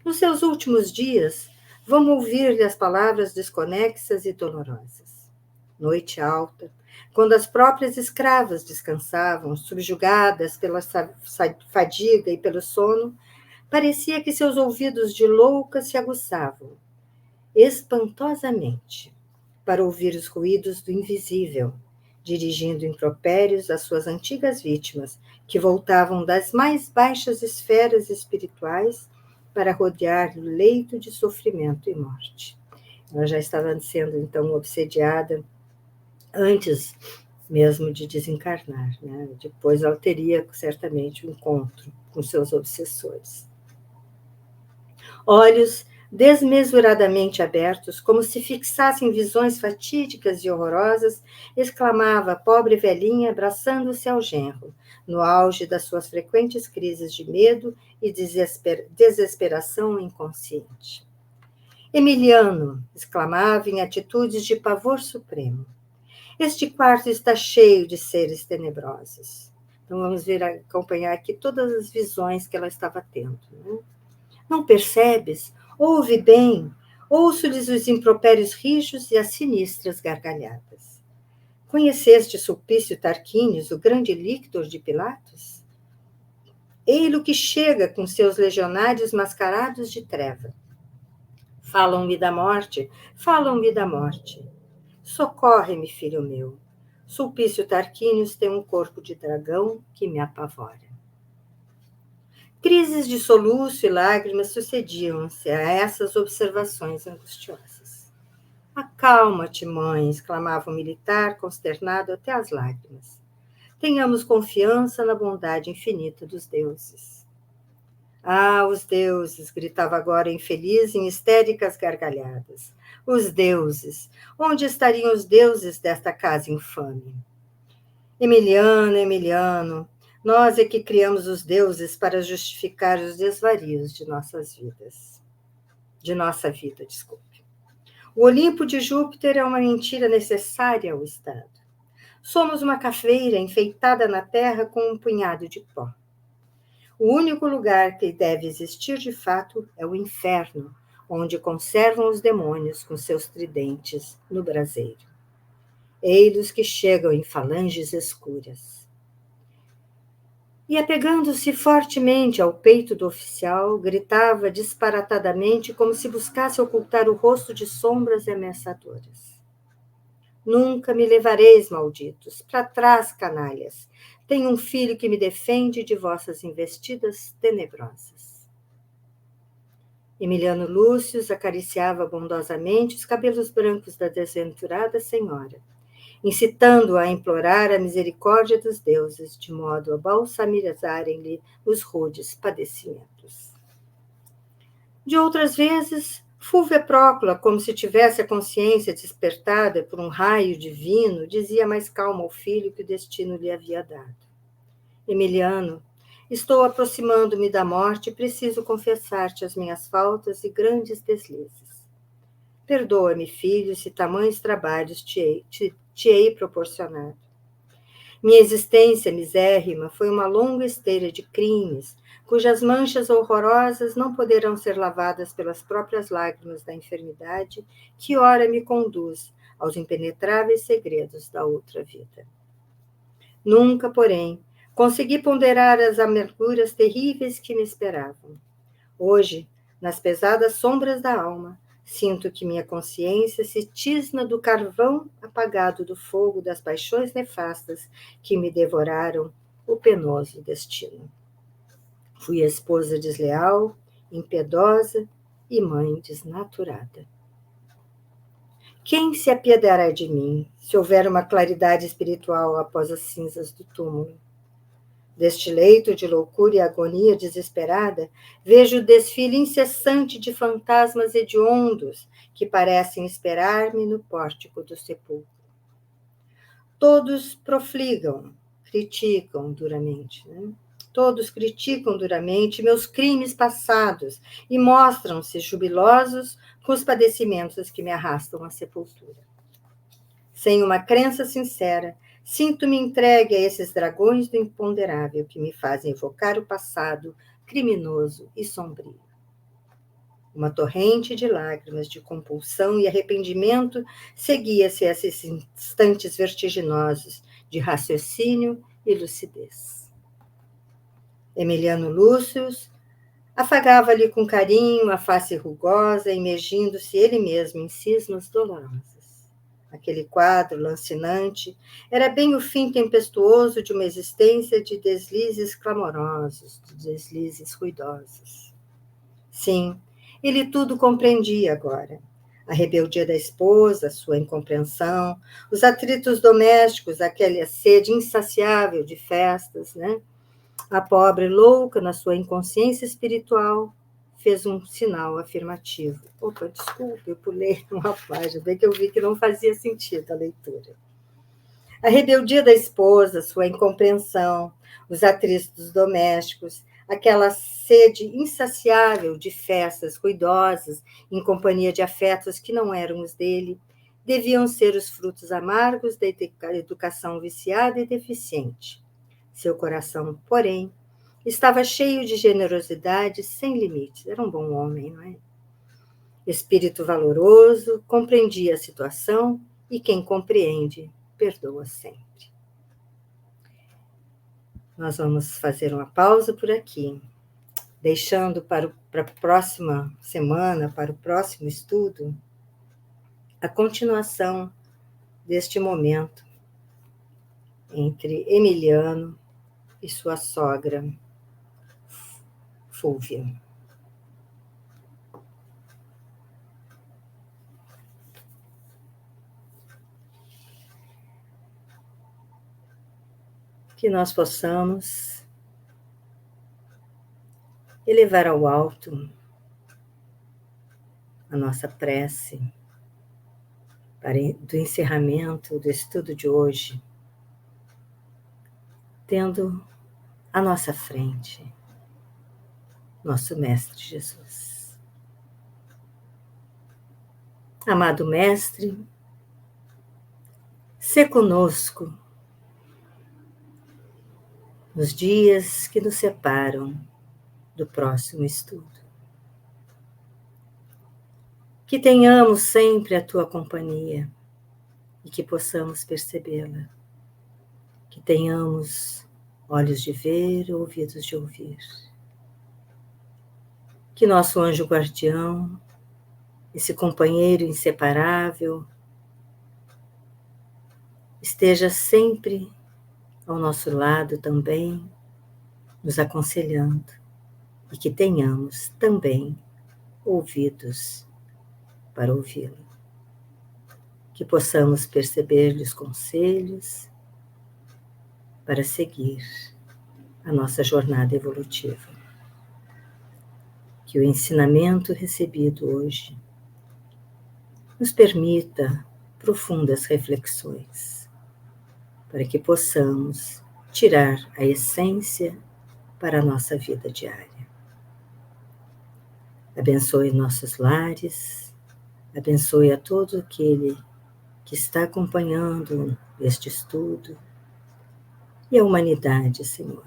Nos seus últimos dias, vamos ouvir-lhe as palavras desconexas e dolorosas. Noite alta, quando as próprias escravas descansavam, subjugadas pela fadiga e pelo sono, parecia que seus ouvidos de louca se aguçavam, espantosamente, para ouvir os ruídos do invisível, dirigindo impropérios às suas antigas vítimas, que voltavam das mais baixas esferas espirituais para rodear o leito de sofrimento e morte. Ela já estava sendo, então, obsediada antes mesmo de desencarnar, né? Depois ela teria, certamente, um encontro com seus obsessores. Olhos desmesuradamente abertos, como se fixassem visões fatídicas e horrorosas, exclamava a pobre velhinha, abraçando-se ao genro, no auge das suas frequentes crises de medo e desesperação inconsciente. Emiliano, exclamava em atitudes de pavor supremo, este quarto está cheio de seres tenebrosos. Então vamos ver, acompanhar aqui todas as visões que ela estava tendo, né? Não percebes? Ouve bem. Ouço-lhes os impropérios rijos e as sinistras gargalhadas. Conheceste Sulpício Tarquínios, o grande lictor de Pilatos? Ei-lo que chega com seus legionários mascarados de treva. Falam-me da morte, falam-me da morte. Socorre-me, filho meu. Sulpício Tarquínios tem um corpo de dragão que me apavora. Crises de soluço e lágrimas sucediam-se a essas observações angustiosas. Acalma-te, mãe, exclamava o militar, consternado até as lágrimas. Tenhamos confiança na bondade infinita dos deuses. Ah, os deuses, gritava agora infeliz em histéricas gargalhadas. Os deuses! Onde estariam os deuses desta casa infame? Emiliano, Emiliano, nós é que criamos os deuses para justificar os desvarios de nossas vidas. De nossa vida, desculpe. O Olimpo de Júpiter é uma mentira necessária ao Estado. Somos uma cafeira enfeitada na terra com um punhado de pó. O único lugar que deve existir de fato é o inferno, onde conservam os demônios com seus tridentes no braseiro. Ei-los que chegam em falanges escuras. E, apegando-se fortemente ao peito do oficial, gritava disparatadamente como se buscasse ocultar o rosto de sombras ameaçadoras. Nunca me levareis, malditos, para trás, canalhas. Tenho um filho que me defende de vossas investidas tenebrosas. Emiliano Lúcius acariciava bondosamente os cabelos brancos da desventurada senhora, incitando-a a implorar a misericórdia dos deuses, de modo a balsamizarem-lhe os rudes padecimentos. De outras vezes, Fúlvia Prócula, como se tivesse a consciência despertada por um raio divino, dizia mais calma ao filho que o destino lhe havia dado. Emiliano, estou aproximando-me da morte e preciso confessar-te as minhas faltas e grandes deslizes. Perdoa-me, filho, se tamanhos trabalhos te hei proporcionado. Minha existência misérrima foi uma longa esteira de crimes, cujas manchas horrorosas não poderão ser lavadas pelas próprias lágrimas da enfermidade, que ora me conduz aos impenetráveis segredos da outra vida. Nunca, porém, consegui ponderar as amarguras terríveis que me esperavam. Hoje, nas pesadas sombras da alma, sinto que minha consciência se tisna do carvão apagado do fogo das paixões nefastas que me devoraram o penoso destino. Fui esposa desleal, impiedosa e mãe desnaturada. Quem se apiedará de mim, se houver uma claridade espiritual após as cinzas do túmulo? Deste leito de loucura e agonia desesperada, vejo o desfile incessante de fantasmas hediondos que parecem esperar-me no pórtico do sepulcro. Todos profligam, criticam duramente, Todos criticam duramente meus crimes passados e mostram-se jubilosos com os padecimentos que me arrastam à sepultura. Sem uma crença sincera, sinto-me entregue a esses dragões do imponderável que me fazem evocar o passado criminoso e sombrio. Uma torrente de lágrimas, de compulsão e arrependimento seguia-se a esses instantes vertiginosos de raciocínio e lucidez. Emiliano Lúcius afagava-lhe com carinho a face rugosa, imergindo-se ele mesmo em cismas dolorosas. Aquele quadro lancinante era bem o fim tempestuoso de uma existência de deslizes clamorosos, de deslizes ruidosos. Sim, ele tudo compreendia agora. A rebeldia da esposa, sua incompreensão, os atritos domésticos, aquela sede insaciável de festas, A pobre louca, na sua inconsciência espiritual, fez um sinal afirmativo. Opa, desculpe, eu pulei uma página, bem que eu vi que não fazia sentido a leitura. A rebeldia da esposa, sua incompreensão, os atritos domésticos, aquela sede insaciável de festas ruidosas em companhia de afetos que não eram os dele, deviam ser os frutos amargos da educação viciada e deficiente. Seu coração, porém, estava cheio de generosidade sem limites. Era um bom homem, não é? Espírito valoroso, compreendia a situação e quem compreende, perdoa sempre. Nós vamos fazer uma pausa por aqui, deixando para a próxima semana, para o próximo estudo, a continuação deste momento entre Emiliano e sua sogra, Fúvia. Que nós possamos elevar ao alto a nossa prece do encerramento do estudo de hoje, tendo à nossa frente nosso Mestre Jesus. Amado Mestre, sê conosco nos dias que nos separam do próximo estudo. Que tenhamos sempre a tua companhia e que possamos percebê-la. Que tenhamos olhos de ver, ouvidos de ouvir. Que nosso anjo guardião, esse companheiro inseparável, esteja sempre ao nosso lado também, nos aconselhando, e que tenhamos também ouvidos para ouvi-lo. Que possamos perceber-lhe os conselhos para seguir a nossa jornada evolutiva. Que o ensinamento recebido hoje nos permita profundas reflexões, para que possamos tirar a essência para a nossa vida diária. Abençoe nossos lares, abençoe a todo aquele que está acompanhando este estudo, e a humanidade, Senhor,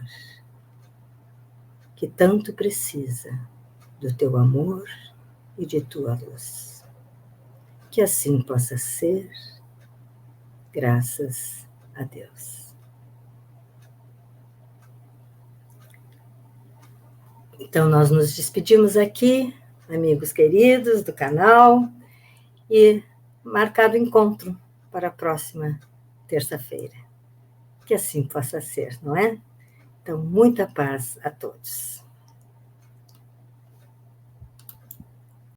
que tanto precisa do teu amor e de tua luz. Que assim possa ser, graças a Deus. Então, nós nos despedimos aqui, amigos queridos do canal, e marcado encontro para a próxima terça-feira. Que assim possa ser, não é? Então, muita paz a todos.